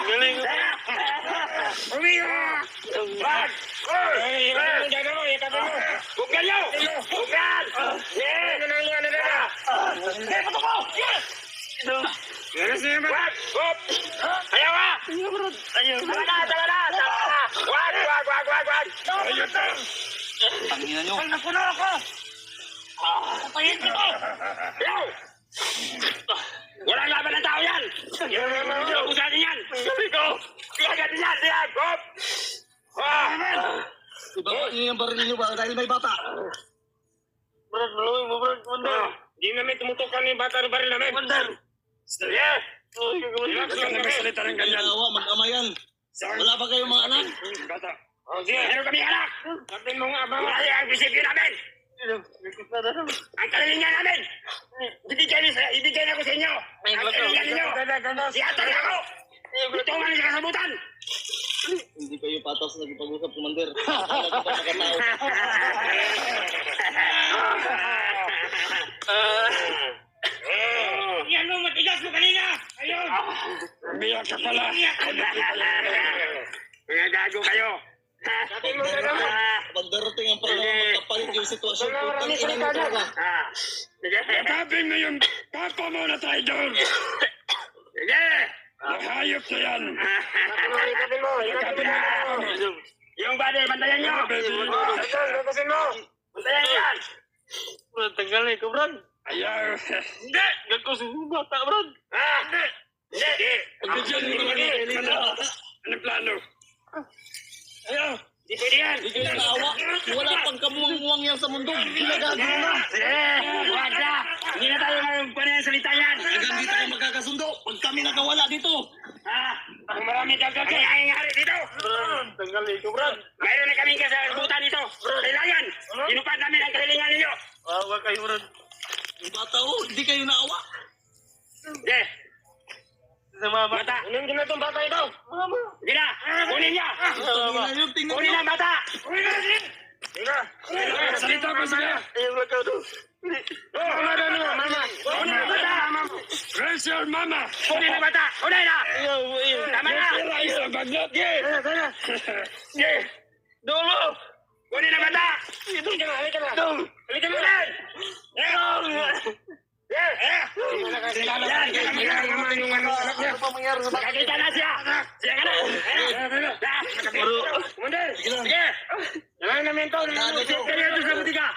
Galing. Umiya! Bag! Bukan nyo! Bukan! Wag! Hop! Ayaw ka! Tama na! Wag! Ayun na! Tangina nyo. Ay, napuno ako! Kapayin ko! Ayaw! Walang laban ng tao yan! Ubusan din yan! Tiyagan din yan! Tiyagan! Hop! Ibaba niyo yung baril niyo ba dahil may bata? Brad, maluwi mo, Brad. Wonder. Di namin tumutukan yung bata ng baril namin. Wonder. Yes! Relax lang kami. Salita ng ganyan. Awa, mag-ama yan. Wala ba kayong mga anak? Bata. O sige, meron kami anak. Sabi mo nga ba? Wala ang prinsipyo namin. Ang kalilingan namin. Ibigay na ko sa inyo. Ang kalilingan ninyo. Siyatan ako. Ito nga sa kasabutan. Hindi kayo patas na nagpag-usap, Commander. Wala ka pa makatao. Yan mo, matigas mo kanina! Ayun! Umiyak ka pala! Mga gago kayo! Pag darating ang panahon magkapalit yung sitwasyon, putang ina mo talaga. Yakapin mo yung papa mo na traidor! Sige! Mahayop na yan! Yakapin mo! Yung body, bantayan nyo! Bantayan mo! Bantayan nyo yan! Tanggal na ikaw, Brad. Ayaw! Hindi! Gagko sa bata, Brad. Hindi! Hindi! Pagbigyan mo naman yung kanina. Anong plano? Ayaw! Di pwede yan! Hindi kayo naawa. Wala pang kamuang-muang yan sa mundo. Ginagagawa na. Wag na! Hindi na tayo ngayon pa na salita yan! Hanggang di tayo magkakasundo. Pag kami nakawala dito. Kung marami kagagay, ay nangyari dito! Tanggal na ikaw, Brad. Mayroon na kaming kasabutan dito! Kailangan! Inupad namin ang kahilingan ninyo! Wag kayo, Brad. Yung bata, hindi kayo naawa. Hindi! Sa mama. Bata! Kunin na itong bata ito! Hindi na! Kunin niya! Tingnan nyo, tingnan Kunin nyo. na bata! Kunin na! Salita ko sa'yo! Ayaw na ka doon. Mama! Kunin na bata! Raise your mama! Kunin na bata! Kunin na! Ayaw. Tama na! Raise your baglot! Sige! Dolo! Kunin na bata! Halika na! Dolo! Halika na! Nakakita na siya! Siya ka na! Kumundir! Sige! Naman namin to! Sige! Sige! Sige!